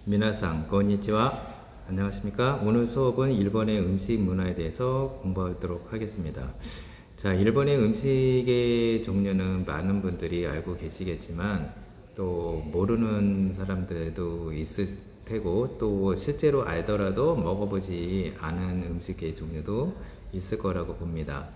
미나상, 고니치와. 안녕하십니까? 오늘 수업은 일본의 음식 문화에 대해서 공부하도록 하겠습니다. 자, 일본의 음식의 종류는 많은 분들이 알고 계시겠지만 또 모르는 사람들도 있을 테고 또 실제로 알더라도 먹어보지 않은 음식의 종류도 있을 거라고 봅니다.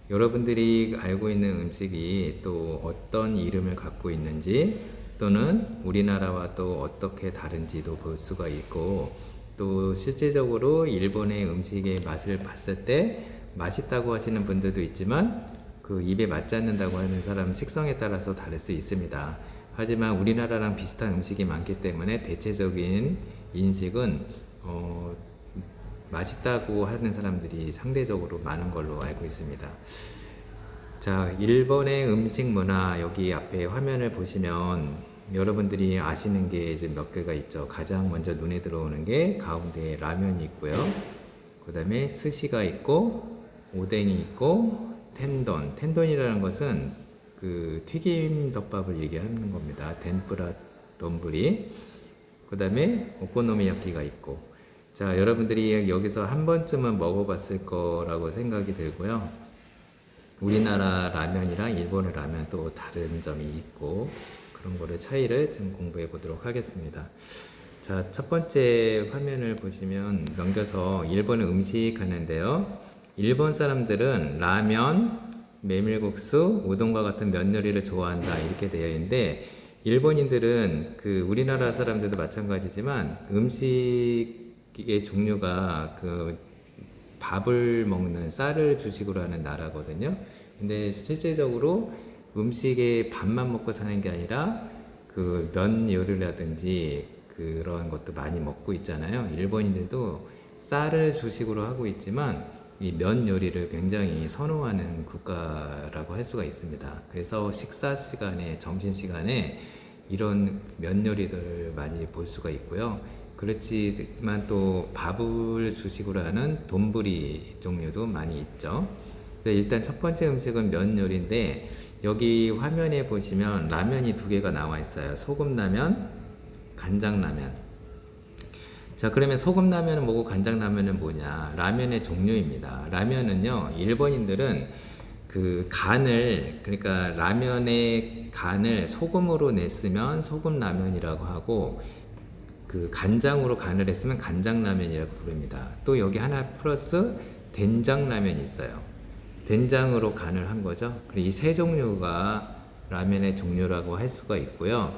여러분들이 알고 있는 음식이 또 어떤 이름을 갖고 있는지 또는 우리나라와 또 어떻게 다른지도 볼 수가 있고 또 실제적으로 일본의 음식의 맛을 봤을 때 맛있다고 하시는 분들도 있지만 그 입에 맞지 않는다고 하는 사람은 식성에 따라서 다를 수 있습니다. 하지만 우리나라랑 비슷한 음식이 많기 때문에 대체적인 인식은 맛있다고 하는 사람들이 상대적으로 많은 걸로 알고 있습니다. 자, 일본의 음식 문화 여기 앞에 화면을 보시면 여러분들이 아시는 게 이제 몇 개가 있죠. 가장 먼저 눈에 들어오는 게 가운데에 라면이 있고요. 그 다음에 스시가 있고 오뎅이 있고 텐돈이라는 것은 그 튀김 덮밥을 얘기하는 겁니다. 텐푸라 돈부리. 그 다음에 오코노미야키가 있고, 자, 여러분들이 여기서 한 번쯤은 먹어봤을 거라고 생각이 들고요. 우리나라 라면이랑 일본의 라면 또 다른 점이 있고 그런 거를 차이를 좀 공부해 보도록 하겠습니다. 자, 첫 번째 화면을 보시면 넘겨서 일본 음식 하는데요. 일본 사람들은 라면, 메밀국수, 우동과 같은 면 요리를 좋아한다 이렇게 되어 있는데 일본인들은 그 우리나라 사람들도 마찬가지지만 음식의 종류가 그 밥을 먹는 쌀을 주식으로 하는 나라거든요. 근데 실제적으로 음식에 밥만 먹고 사는 게 아니라 그 면 요리라든지 그런 것도 많이 먹고 있잖아요. 일본인들도 쌀을 주식으로 하고 있지만 이 면 요리를 굉장히 선호하는 국가라고 할 수가 있습니다. 그래서 식사 시간에, 점심 시간에 이런 면 요리들을 많이 볼 수가 있고요. 그렇지만 또 밥을 주식으로 하는 돈부리 종류도 많이 있죠. 일단 첫 번째 음식은 면 요리인데 여기 화면에 보시면 라면이 두 개가 나와 있어요. 소금라면, 간장라면. 자, 그러면 소금라면은 뭐고 간장라면은 뭐냐? 라면의 종류입니다. 라면은요, 일본인들은 그 간을, 그러니까 라면의 간을 소금으로 냈으면 소금라면이라고 하고, 그 간장으로 간을 했으면 간장라면이라고 부릅니다. 또 여기 하나 플러스 된장라면이 있어요. 된장으로 간을 한 거죠. 이 세 종류가 라면의 종류라고 할 수가 있고요.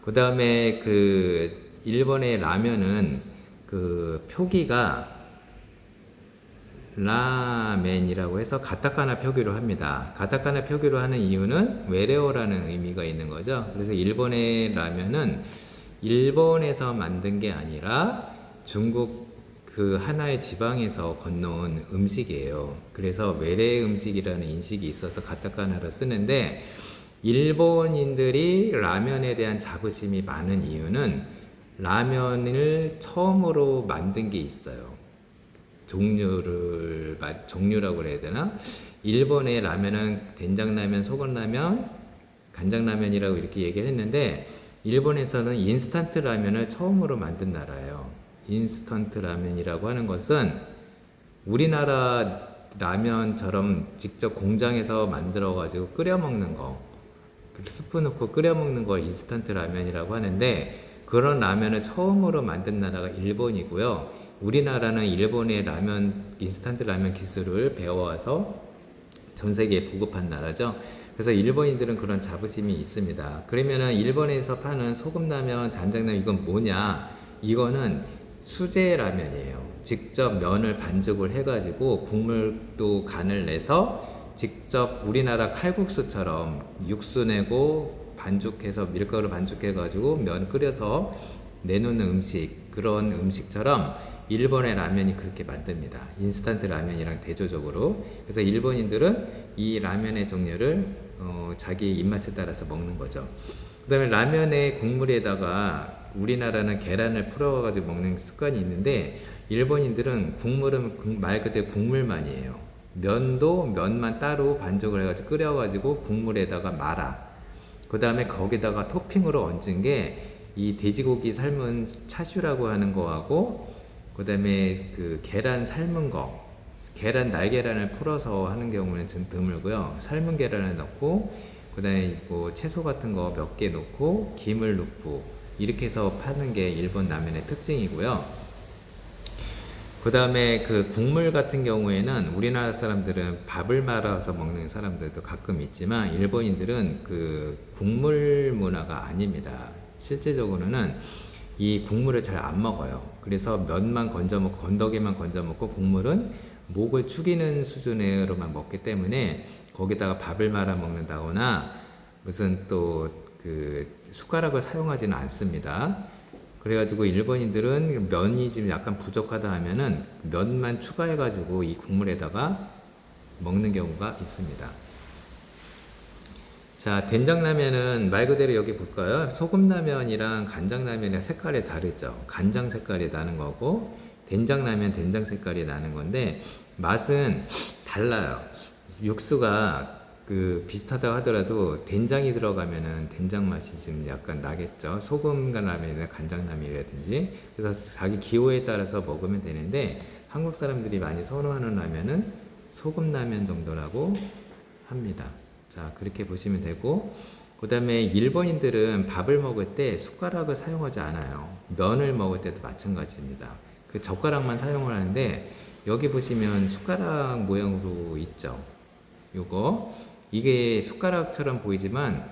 그 다음에 그 일본의 라면은 그 표기가 라멘이라고 해서 가타카나 표기로 합니다. 가타카나 표기로 하는 이유는 외래어라는 의미가 있는 거죠. 그래서 일본의 라면은 일본에서 만든 게 아니라 중국 그 하나의 지방에서 건너온 음식이에요. 그래서 외래 음식이라는 인식이 있어서 가타카나를 쓰는데 일본인들이 라면에 대한 자부심이 많은 이유는 라면을 처음으로 만든 게 있어요. 종류라고 해야 되나? 일본의 라면은 된장라면, 소금라면, 간장라면이라고 이렇게 얘기를 했는데 일본에서는 인스턴트 라면을 처음으로 만든 나라예요. 인스턴트 라면이라고 하는 것은 우리나라 라면처럼 직접 공장에서 만들어 가지고 끓여 먹는 거, 스프 넣고 끓여 먹는 걸 인스턴트 라면이라고 하는데 그런 라면을 처음으로 만든 나라가 일본이고요. 우리나라는 일본의 라면, 인스턴트 라면 기술을 배워와서 전 세계에 보급한 나라죠. 그래서 일본인들은 그런 자부심이 있습니다. 그러면은 일본에서 파는 소금라면, 단장라면 이건 뭐냐? 이거는 수제 라면이에요. 직접 면을 반죽을 해가지고 국물도 간을 내서 직접 우리나라 칼국수처럼 육수 내고 반죽해서 밀가루 반죽해가지고 면 끓여서 내놓는 음식, 그런 음식처럼 일본의 라면이 그렇게 만듭니다. 인스턴트 라면이랑 대조적으로. 그래서 일본인들은 이 라면의 종류를 자기 입맛에 따라서 먹는 거죠. 그 다음에 라면의 국물에다가 우리나라는 계란을 풀어가지고 먹는 습관이 있는데 일본인들은 국물은 말 그대로 국물만이에요. 면도 면만 따로 반죽을 해가지고 끓여가지고 국물에다가 말아. 그 다음에 거기다가 토핑으로 얹은 게 이 돼지고기 삶은 차슈라고 하는 거하고 그다음에 그 계란 삶은 거, 계란 날계란을 풀어서 하는 경우는 좀 드물고요. 삶은 계란을 넣고 그다음에 뭐 채소 같은 거 몇 개 넣고 김을 넣고 이렇게 해서 파는 게 일본 라면의 특징이고요. 그 다음에 그 국물 같은 경우에는 우리나라 사람들은 밥을 말아서 먹는 사람들도 가끔 있지만 일본인들은 그 국물 문화가 아닙니다. 실제적으로는 이 국물을 잘 안 먹어요. 그래서 면만 건져 먹고 건더기만 건져 먹고 국물은 목을 축이는 수준으로만 먹기 때문에 거기다가 밥을 말아 먹는다거나 무슨 또 그 숟가락을 사용하지는 않습니다. 그래가지고 일본인들은 면이 지금 약간 부족하다 하면은 면만 추가해가지고 이 국물에다가 먹는 경우가 있습니다. 자, 된장라면은 말 그대로 여기 볼까요? 소금라면이랑 간장라면의 색깔이 다르죠. 간장 색깔이 나는 거고 된장라면 된장 색깔이 나는 건데 맛은 달라요. 육수가 그 비슷하다고 하더라도 된장이 들어가면은 된장 맛이 좀 약간 나겠죠. 소금 라면이나 간장 라면이라든지. 그래서 자기 기호에 따라서 먹으면 되는데 한국 사람들이 많이 선호하는 라면은 소금 라면 정도라고 합니다. 자, 그렇게 보시면 되고 그 다음에 일본인들은 밥을 먹을 때 숟가락을 사용하지 않아요. 면을 먹을 때도 마찬가지입니다. 그 젓가락만 사용을 하는데 여기 보시면 숟가락 모양으로 있죠. 요거 이게 숟가락처럼 보이지만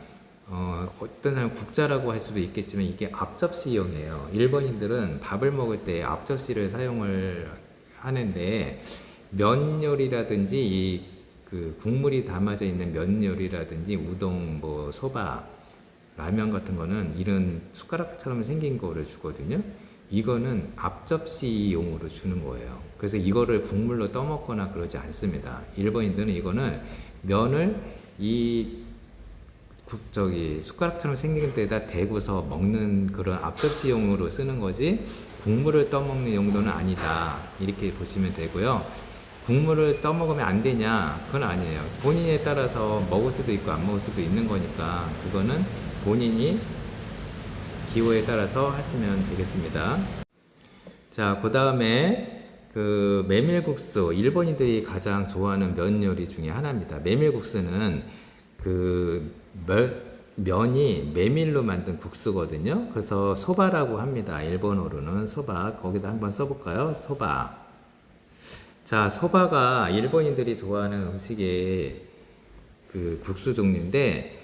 어떤 사람은 국자라고 할 수도 있겠지만 이게 앞접시용이에요. 일본인들은 밥을 먹을 때 앞접시를 사용을 하는데 면 요리라든지 이 그 국물이 담아져 있는 면 요리라든지 우동, 뭐 소바, 라면 같은 거는 이런 숟가락처럼 생긴 거를 주거든요. 이거는 앞접시용으로 주는 거예요. 그래서 이거를 국물로 떠먹거나 그러지 않습니다. 일본인들은 이거는 면을 이 숟가락처럼 생긴 데다 대고서 먹는 그런 앞접시용으로 쓰는 거지 국물을 떠먹는 용도는 아니다. 이렇게 보시면 되고요. 국물을 떠먹으면 안 되냐? 그건 아니에요. 본인에 따라서 먹을 수도 있고 안 먹을 수도 있는 거니까 그거는 본인이 기호에 따라서 하시면 되겠습니다. 자, 그 다음에 그 메밀국수, 일본인들이 가장 좋아하는 면 요리 중에 하나입니다. 메밀국수는 그 면이 메밀로 만든 국수거든요. 그래서 소바라고 합니다. 일본어로는 소바. 거기다 한번 써볼까요? 소바. 자, 소바가 일본인들이 좋아하는 음식의 그 국수 종류인데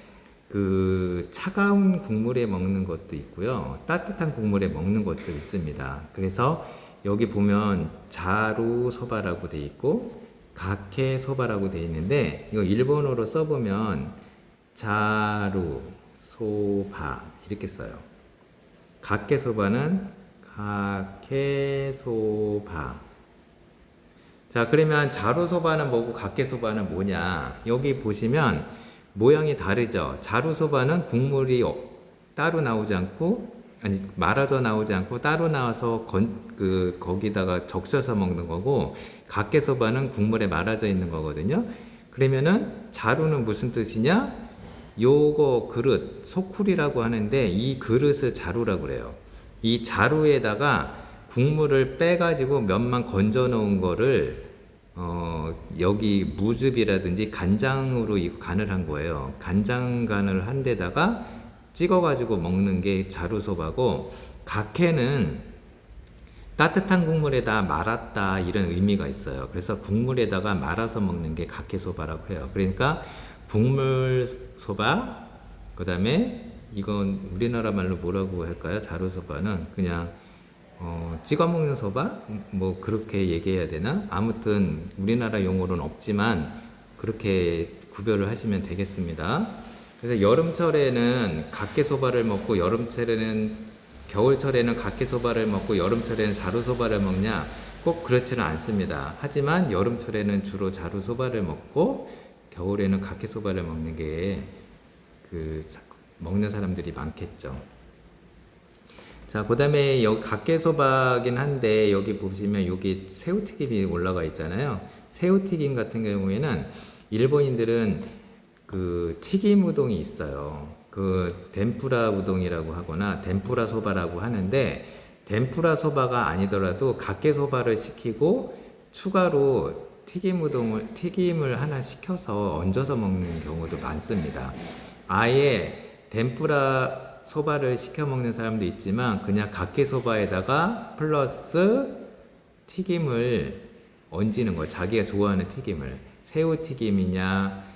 그 차가운 국물에 먹는 것도 있고요. 따뜻한 국물에 먹는 것도 있습니다. 그래서 여기 보면 자루 소바라고 돼 있고 가케 소바라고 돼 있는데 이거 일본어로 써보면 자루 소바 이렇게 써요. 가케 소바는 가케 소바. 자, 그러면 자루 소바는 뭐고 가케 소바는 뭐냐? 여기 보시면 모양이 다르죠. 자루 소바는 국물이 따로 나오지 않고 아니 말아서 나오지 않고 따로 나와서 거기다가 적셔서 먹는 거고 가케 소바는 국물에 말아져 있는 거거든요. 그러면은 자루는 무슨 뜻이냐? 요거 그릇 소쿠리라고 하는데 이 그릇을 자루라고 그래요. 이 자루에다가 국물을 빼가지고 면만 건져 놓은 거를 여기 무즙이라든지 간장으로 간을 한 거예요. 간장 간을 한 데다가 찍어가지고 먹는 게 자루소바고 가케는 따뜻한 국물에다 말았다 이런 의미가 있어요. 그래서 국물에다가 말아서 먹는 게 가케소바라고 해요. 그러니까 국물소바 그 다음에 이건 우리나라 말로 뭐라고 할까요? 자루소바는 그냥 찍어 먹는 소바? 뭐 그렇게 얘기해야 되나? 아무튼 우리나라 용어로는 없지만 그렇게 구별을 하시면 되겠습니다. 그래서 여름철에는 가케소바를 먹고 겨울철에는 가케소바를 먹고 여름철에는 자루소바를 먹냐? 꼭 그렇지는 않습니다. 하지만 여름철에는 주로 자루소바를 먹고 겨울에는 가케소바를 먹는 게 먹는 사람들이 많겠죠. 자, 그 다음에 여기 가케소바긴 한데 여기 보시면 여기 새우튀김이 올라가 있잖아요. 새우튀김 같은 경우에는 일본인들은 그 튀김 우동이 있어요. 그 덴푸라 우동이라고 하거나 덴푸라 소바라고 하는데, 덴푸라 소바가 아니더라도 각개 소바를 시키고 추가로 튀김을 하나 시켜서 얹어서 먹는 경우도 많습니다. 아예 덴푸라 소바를 시켜 먹는 사람도 있지만 그냥 각개 소바에다가 플러스 튀김을 얹는 거, 자기가 좋아하는 튀김을, 새우튀김이냐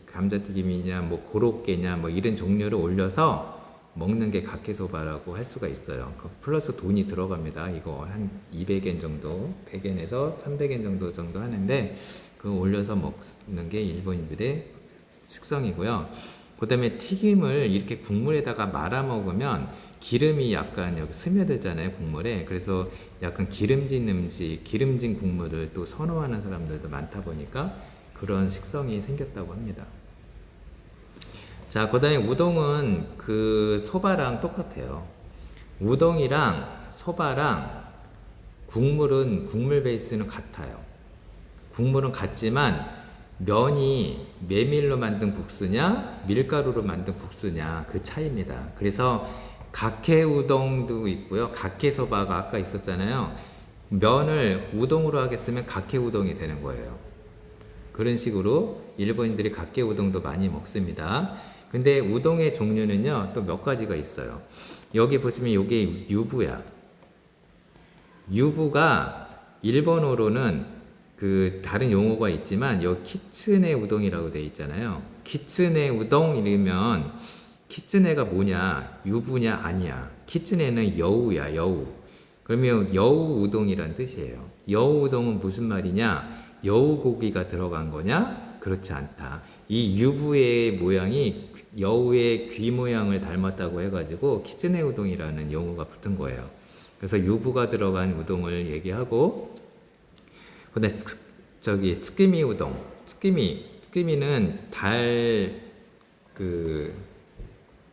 감자튀김이냐 뭐 고로케냐 뭐 이런 종류를 올려서 먹는 게 각개소바라고 할 수가 있어요. 그 플러스 돈이 들어갑니다. 이거 한 200엔 정도, 100엔에서 300엔 정도 하는데 그거 올려서 먹는 게 일본인들의 식성이고요. 그 다음에 튀김을 이렇게 국물에다가 말아 먹으면 기름이 약간 여기 스며들잖아요, 국물에. 그래서 약간 기름진 음식, 기름진 국물을 또 선호하는 사람들도 많다 보니까 그런 식성이 생겼다고 합니다. 자, 그 다음에 우동은 그 소바랑 똑같아요. 우동이랑 소바랑 국물 베이스는 같아요. 국물은 같지만 면이 메밀로 만든 국수냐 밀가루로 만든 국수냐 그 차이입니다. 그래서 각회 우동도 있고요. 각회 소바가 아까 있었잖아요. 면을 우동으로 하겠으면 각회 우동이 되는 거예요. 그런 식으로 일본인들이 각개 우동도 많이 먹습니다. 근데 우동의 종류는요, 또 몇 가지가 있어요. 여기 보시면 이게 유부야. 유부가 일본어로는 그 다른 용어가 있지만 여기 키츠네 우동이라고 돼 있잖아요. 키츠네 우동 이러면 키츠네가 뭐냐? 유부냐? 아니야. 키츠네는 여우야, 여우. 그러면 여우 우동이란 뜻이에요. 여우 우동은 무슨 말이냐? 여우 고기가 들어간 거냐? 그렇지 않다. 이 유부의 모양이 여우의 귀 모양을 닮았다고 해가지고 키츠네 우동이라는 용어가 붙은 거예요. 그래서 유부가 들어간 우동을 얘기하고, 근데 저기 츠키미 우동, 츠키미는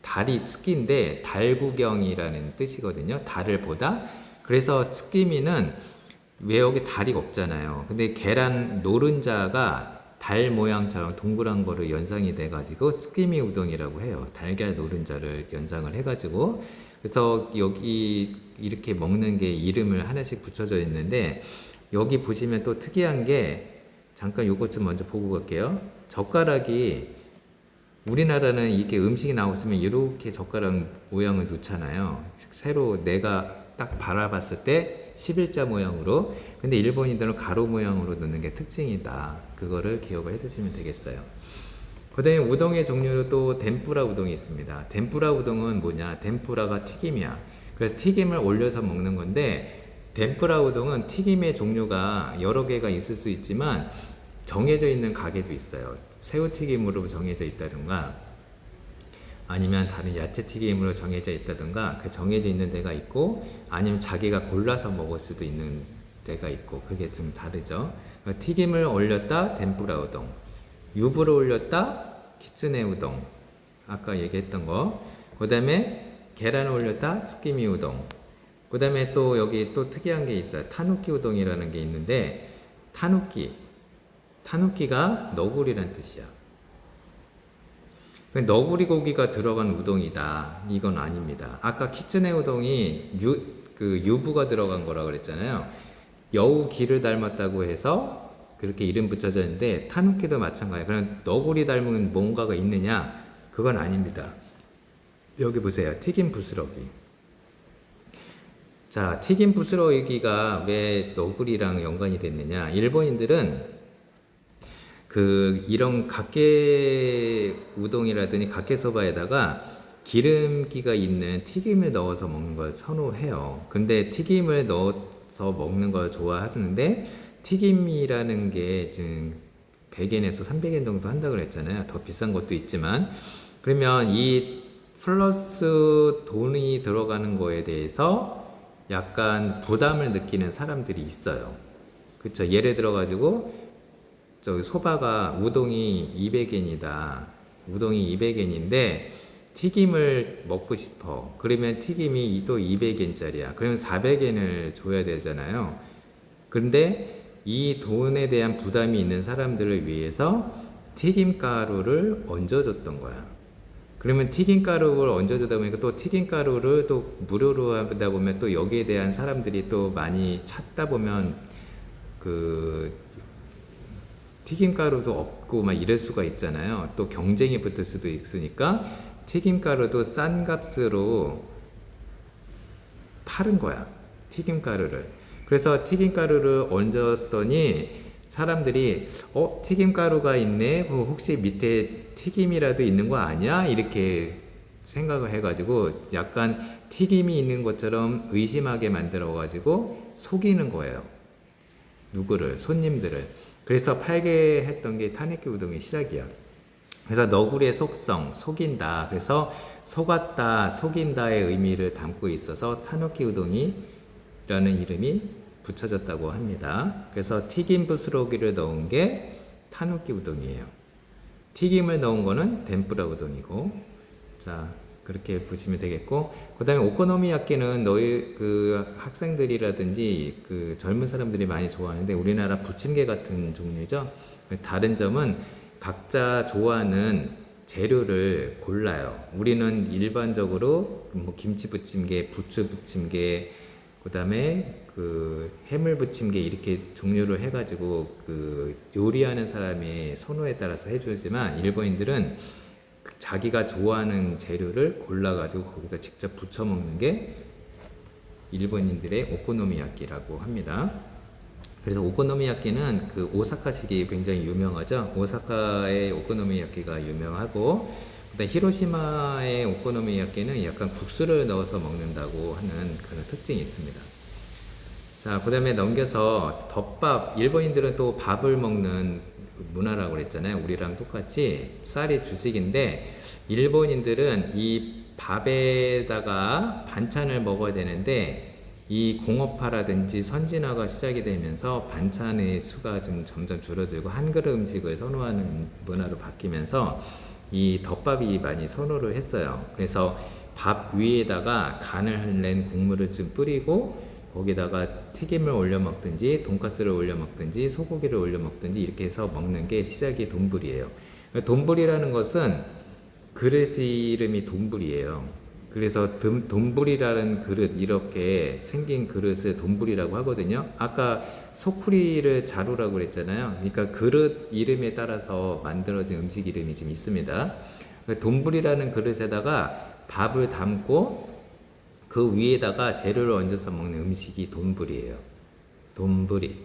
달이 츠키인데 달구경이라는 뜻이거든요. 달을 보다. 그래서 츠키미는 왜 여기 달이 없잖아요. 근데 계란 노른자가 달 모양처럼 동그란 거를 연상이 돼가지고 츠키미 우동이라고 해요. 달걀 노른자를 연상을 해가지고. 그래서 여기 이렇게 먹는 게 이름을 하나씩 붙여져 있는데, 여기 보시면 또 특이한 게, 잠깐 요것 좀 먼저 보고 갈게요. 젓가락이, 우리나라는 이렇게 음식이 나왔으면 이렇게 젓가락 모양을 놓잖아요. 새로 내가 딱 바라봤을 때 11자 모양으로. 근데 일본인들은 가로 모양으로 넣는 게 특징이다. 그거를 기억을 해두시면 되겠어요. 그 다음에 우동의 종류로 또 덴푸라 우동이 있습니다. 덴푸라 우동은 뭐냐? 덴푸라가 튀김이야. 그래서 튀김을 올려서 먹는 건데, 덴푸라 우동은 튀김의 종류가 여러 개가 있을 수 있지만 정해져 있는 가게도 있어요. 새우튀김으로 정해져 있다든가 아니면 다른 야채튀김으로 정해져 있다든가, 그 정해져 있는 데가 있고, 아니면 자기가 골라서 먹을 수도 있는 데가 있고, 그게 좀 다르죠. 튀김을 올렸다 덴푸라 우동, 유부를 올렸다 키츠네 우동, 아까 얘기했던 거. 그 다음에 계란을 올렸다 츠키미 우동. 그 다음에 또 여기 또 특이한 게 있어요. 타누키 우동이라는 게 있는데, 타누키가 너구리란 뜻이야. 너구리 고기가 들어간 우동이다, 이건 아닙니다. 아까 키츠네 우동이 유부가 들어간 거라 그랬잖아요. 여우 귀를 닮았다고 해서 그렇게 이름 붙여져 있는데, 타누키도 마찬가지예요. 그럼 너구리 닮은 뭔가가 있느냐? 그건 아닙니다. 여기 보세요. 튀김 부스러기. 자, 튀김 부스러기가 왜 너구리랑 연관이 됐느냐? 일본인들은 이런 각개 우동이라든지 각개 소바에다가 기름기가 있는 튀김을 넣어서 먹는 걸 선호해요. 근데 튀김을 넣어서 먹는 걸 좋아하는데, 튀김이라는 게 지금 100엔에서 300엔 정도 한다고 그랬잖아요. 더 비싼 것도 있지만. 그러면 이 플러스 돈이 들어가는 거에 대해서 약간 부담을 느끼는 사람들이 있어요. 그쵸? 예를 들어가지고 저기 소바가 우동이 200엔이다. 우동이 200엔인데 튀김을 먹고 싶어. 그러면 튀김이 또 200엔짜리야. 그러면 400엔을 줘야 되잖아요. 그런데 이 돈에 대한 부담이 있는 사람들을 위해서 튀김가루를 얹어줬던 거야. 그러면 튀김가루를 얹어주다 보니까 또 튀김가루를 또 무료로 하다 보면 또 여기에 대한 사람들이 또 많이 찾다 보면 그 튀김가루도 없고 막 이럴 수가 있잖아요. 또 경쟁이 붙을 수도 있으니까 튀김가루도 싼 값으로 파는 거야. 튀김가루를. 그래서 튀김가루를 얹었더니 사람들이 튀김가루가 있네? 혹시 밑에 튀김이라도 있는 거 아니야? 이렇게 생각을 해가지고 약간 튀김이 있는 것처럼 의심하게 만들어가지고 속이는 거예요. 누구를? 손님들을. 그래서 팔게 했던 게 타느끼 우동의 시작이야. 그래서 너구리의 속성, 속인다. 그래서 속았다, 속인다의 의미를 담고 있어서 타누키 우동이라는 이름이 붙여졌다고 합니다. 그래서 튀김 부스러기를 넣은 게 타누키 우동이에요. 튀김을 넣은 거는 덴뿌라 우동이고, 자 그렇게 보시면 되겠고, 그 다음에 오코노미야끼는 너희 그 학생들이라든지 그 젊은 사람들이 많이 좋아하는데 우리나라 부침개 같은 종류죠. 다른 점은 각자 좋아하는 재료를 골라요. 우리는 일반적으로 뭐 김치 부침개, 부추 부침개, 그 다음에 그 해물 부침개 이렇게 종류를 해가지고 그 요리하는 사람의 선호에 따라서 해주지만 일본인들은 자기가 좋아하는 재료를 골라가지고 거기서 직접 부쳐 먹는 게 일본인들의 오코노미야끼라고 합니다. 그래서 오코노미야끼는 그 오사카식이 굉장히 유명하죠. 오사카의 오코노미야끼가 유명하고, 그다음 히로시마의 오코노미야끼는 약간 국수를 넣어서 먹는다고 하는 그런 특징이 있습니다. 자, 그다음에 넘겨서 덮밥. 일본인들은 또 밥을 먹는 문화라고 그랬잖아요. 우리랑 똑같이 쌀이 주식인데 일본인들은 이 밥에다가 반찬을 먹어야 되는데 이 공업화라든지 선진화가 시작이 되면서 반찬의 수가 좀 점점 줄어들고 한 그릇 음식을 선호하는 문화로 바뀌면서 이 덮밥이 많이 선호를 했어요. 그래서 밥 위에다가 간을 낸 국물을 좀 뿌리고 거기다가 튀김을 올려 먹든지 돈가스를 올려 먹든지 소고기를 올려 먹든지 이렇게 해서 먹는 게 시작이 돈불이에요. 돈불이라는 것은 그릇 이름이 돈불이에요. 그래서 돈불이라는 그릇, 이렇게 생긴 그릇을 돈불이라고 하거든요. 아까 소쿠리를 자루라고 그랬잖아요. 그러니까 그릇 이름에 따라서 만들어진 음식 이름이 좀 있습니다. 돈불이라는 그릇에다가 밥을 담고 그 위에다가 재료를 얹어서 먹는 음식이 돈불이에요. 돈불이.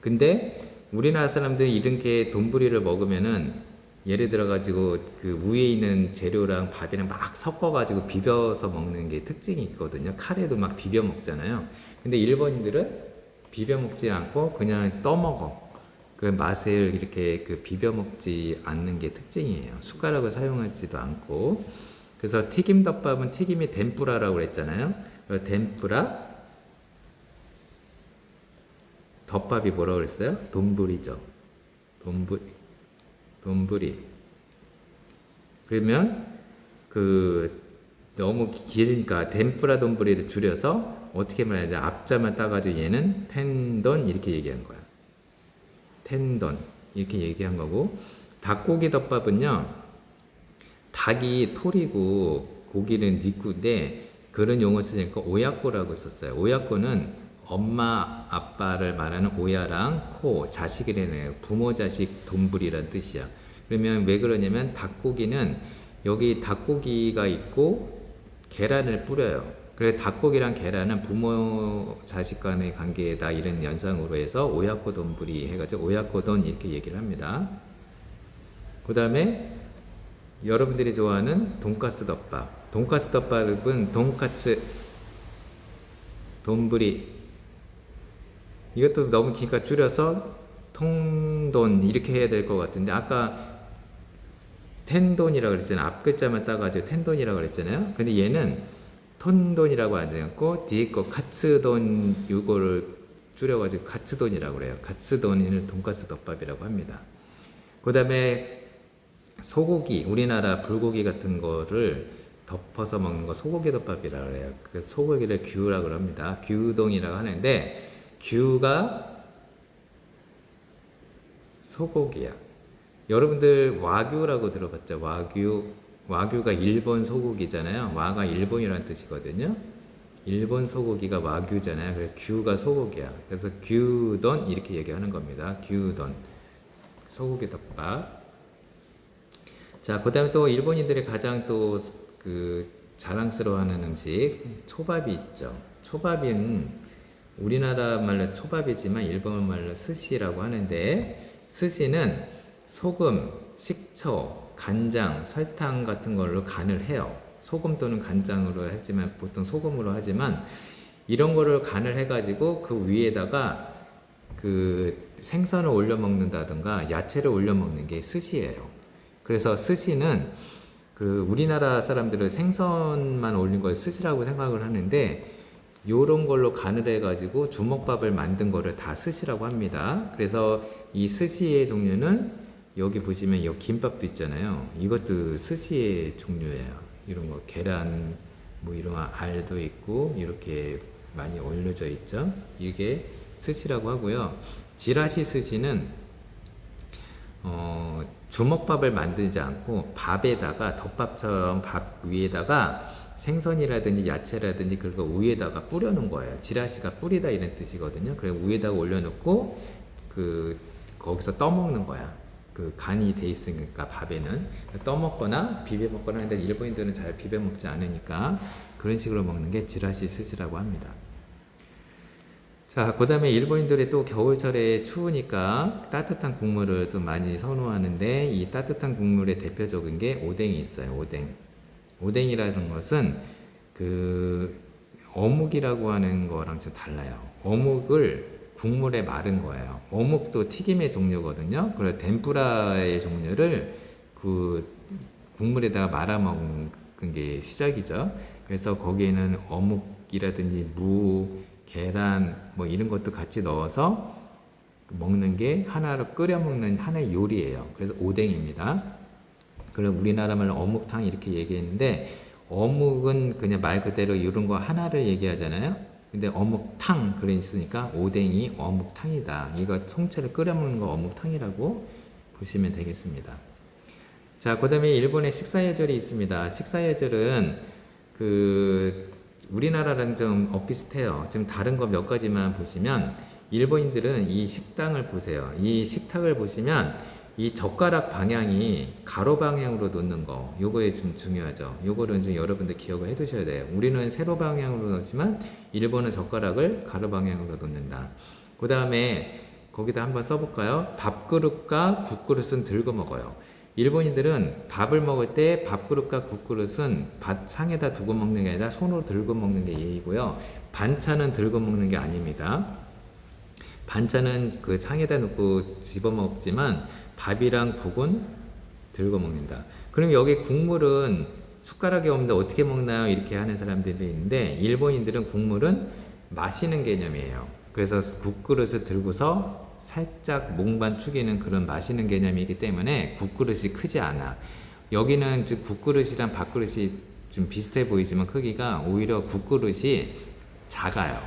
근데 우리나라 사람들이 이렇게 돈불이를 먹으면은 예를 들어 가지고 그 위에 있는 재료랑 밥이랑 막 섞어 가지고 비벼서 먹는 게 특징이 있거든요. 카레도 막 비벼 먹잖아요. 근데 일본인들은 비벼 먹지 않고 그냥 떠먹어. 그 맛을 이렇게 그 비벼 먹지 않는 게 특징이에요. 숟가락을 사용하지도 않고. 그래서 튀김덮밥은 튀김이 덴뿌라라고 그랬잖아요. 덴뿌라, 덮밥이 뭐라고 그랬어요? 돈불이죠. 돈불이. 그러면 그 너무 길으니까 덴뿌라 돈불이를 줄여서 어떻게 말해야 돼? 앞자만 따가지고 얘는 텐돈 이렇게 얘기한 거야. 텐돈 이렇게 얘기한 거고, 닭고기 덮밥은요. 닭이 톨이고 고기는 니꾸인데 그런 용어 쓰니까 오야코라고 썼어요. 오야코는 엄마 아빠를 말하는 오야랑 코 자식이라는 부모 자식 돈불이라는 뜻이야. 그러면 왜 그러냐면 닭고기는 여기 닭고기가 있고 계란을 뿌려요. 그래서 닭고기랑 계란은 부모 자식 간의 관계다 이런 연상으로 해서 오야코 돈불이 해가지고 오야코돈 이렇게 얘기를 합니다. 그 다음에 여러분들이 좋아하는 돈가스 덮밥. 돈가스 덮밥은 돈카츠, 돈부리. 이것도 너무 기니까 줄여서 통돈 이렇게 해야 될 것 같은데 아까 텐돈이라고 그랬잖아요. 앞 글자만 따가지고 텐돈이라고 그랬잖아요. 근데 얘는 톤돈이라고 하지 않고 뒤에 거 카츠돈 이거를 줄여가지고 카츠돈이라고 그래요. 카츠돈을 돈가스 덮밥이라고 합니다. 그 다음에 소고기, 우리나라 불고기 같은 거를 덮어서 먹는 거 소고기 덮밥이라고 해요. 그 소고기를 규라고 합니다. 규동이라고 하는데 규가 소고기야. 여러분들 와규라고 들어봤죠? 와규가 일본 소고기잖아요. 와가 일본이라는 뜻이거든요. 일본 소고기가 와규잖아요. 그래서 규가 소고기야. 그래서 규돈 이렇게 얘기하는 겁니다. 규돈 소고기 덮밥. 자, 그다음에 또 일본인들이 가장 또 그 자랑스러워하는 음식 초밥이 있죠. 초밥은 우리나라 말로 초밥이지만 일본 말로 스시라고 하는데, 스시는 소금, 식초, 간장, 설탕 같은 걸로 간을 해요. 소금 또는 간장으로 하지만 보통 소금으로 하지만 이런 거를 간을 해가지고 그 위에다가 그 생선을 올려 먹는다든가 야채를 올려 먹는 게 스시예요. 그래서 스시는 그 우리나라 사람들은 생선만 올린 걸 스시라고 생각을 하는데, 요런 걸로 간을 해가지고 주먹밥을 만든 거를 다 스시라고 합니다. 그래서 이 스시의 종류는 여기 보시면 이 김밥도 있잖아요. 이것도 스시의 종류예요. 이런 거 계란 뭐 이런 알도 있고 이렇게 많이 올려져 있죠. 이게 스시라고 하고요. 지라시 스시는 주먹밥을 만들지 않고 밥에다가 덮밥처럼 밥 위에다가 생선이라든지 야채라든지 그런 거 위에다가 뿌려놓은 거예요. 지라시가 뿌리다 이런 뜻이거든요. 그래서 위에다가 올려놓고 거기서 떠먹는 거야. 그 간이 돼 있으니까 밥에는 떠먹거나 비벼 먹거나 하는데, 일본인들은 잘 비벼 먹지 않으니까 그런 식으로 먹는 게 지라시 스시라고 합니다. 자, 그 다음에 일본인들이 또 겨울철에 추우니까 따뜻한 국물을 좀 많이 선호하는데, 이 따뜻한 국물의 대표적인 게 오뎅이 있어요. 오뎅이라는 것은 그 어묵이라고 하는 거랑 좀 달라요. 어묵을 국물에 마른 거예요. 어묵도 튀김의 종류거든요. 그래서 덴푸라의 종류를 그 국물에다가 말아 먹는 게 시작이죠. 그래서 거기에는 어묵이라든지 무, 계란 뭐 이런 것도 같이 넣어서 먹는 게 하나로 끓여 먹는 하나의 요리예요. 그래서 오뎅입니다. 그럼 우리나라 말로 어묵탕 이렇게 얘기했는데, 어묵은 그냥 말 그대로 이런 거 하나를 얘기하잖아요. 근데 어묵탕 그래 있으니까 오뎅이 어묵탕이다. 이거 통째로 끓여 먹는 거 어묵탕이라고 보시면 되겠습니다. 자, 그 다음에 일본의 식사예절이 있습니다. 식사예절은 우리나라랑 좀 엇비슷해요. 좀 다른 거 몇 가지만 보시면, 일본인들은 이 식당을 보세요. 이 식탁을 보시면 이 젓가락 방향이 가로 방향으로 놓는 거, 요거에 좀 중요하죠. 요거를 좀 여러분들 기억을 해 두셔야 돼요. 우리는 세로 방향으로 놓지만 일본은 젓가락을 가로 방향으로 놓는다. 그 다음에 거기다 한번 써볼까요? 밥그릇과 국그릇은 들고 먹어요. 일본인들은 밥을 먹을 때 밥그릇과 국그릇은 상에다 두고 먹는 게 아니라 손으로 들고 먹는 게 예의고요. 반찬은 들고 먹는 게 아닙니다. 반찬은 그 상에다 놓고 집어 먹지만 밥이랑 국은 들고 먹는다. 그럼 여기 국물은 숟가락이 없는데 어떻게 먹나요? 이렇게 하는 사람들이 있는데, 일본인들은 국물은 마시는 개념이에요. 그래서 국그릇을 들고서 살짝 목만 축이는 그런 마시는 개념이기 때문에 국그릇이 크지 않아. 여기는 즉 국그릇이랑 밥그릇이 좀 비슷해 보이지만 크기가 오히려 국그릇이 작아요.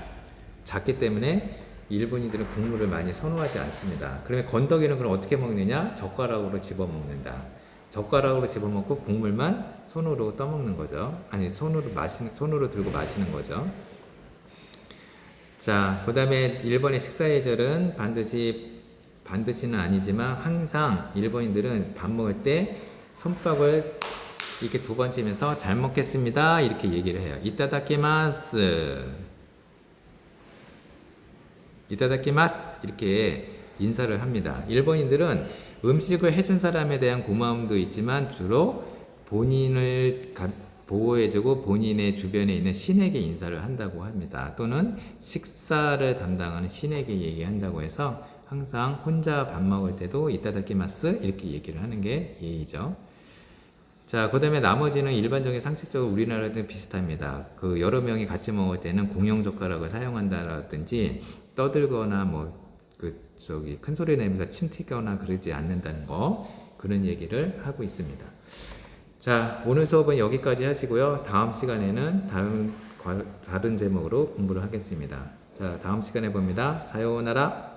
작기 때문에 일본인들은 국물을 많이 선호하지 않습니다. 그러면 건더기는 그럼 어떻게 먹느냐? 젓가락으로 집어 먹는다. 젓가락으로 집어 먹고 국물만 손으로 떠먹는 거죠. 아니, 손으로 들고 마시는 거죠. 자, 그 다음에 일본의 식사 예절은 반드시는 아니지만 항상 일본인들은 밥 먹을 때 손뼉을 이렇게 두 번 치면서 잘 먹겠습니다 이렇게 얘기를 해요. 이타다키마스 이렇게 인사를 합니다. 일본인들은 음식을 해준 사람에 대한 고마움도 있지만 주로 본인을 보호해주고 본인의 주변에 있는 신에게 인사를 한다고 합니다. 또는 식사를 담당하는 신에게 얘기한다고 해서 항상 혼자 밥 먹을 때도 이타다키마스 이렇게 얘기를 하는 게 예의죠. 자, 그 다음에 나머지는 일반적인 상식적으로 우리나라랑 비슷합니다. 여러 명이 같이 먹을 때는 공용 젓가락을 사용한다라든지 떠들거나 큰 소리 내면서 침 튀거나 그러지 않는다는 거, 그런 얘기를 하고 있습니다. 자, 오늘 수업은 여기까지 하시고요. 다음 시간에는 다른 제목으로 공부를 하겠습니다. 자, 다음 시간에 봅니다. 사요나라.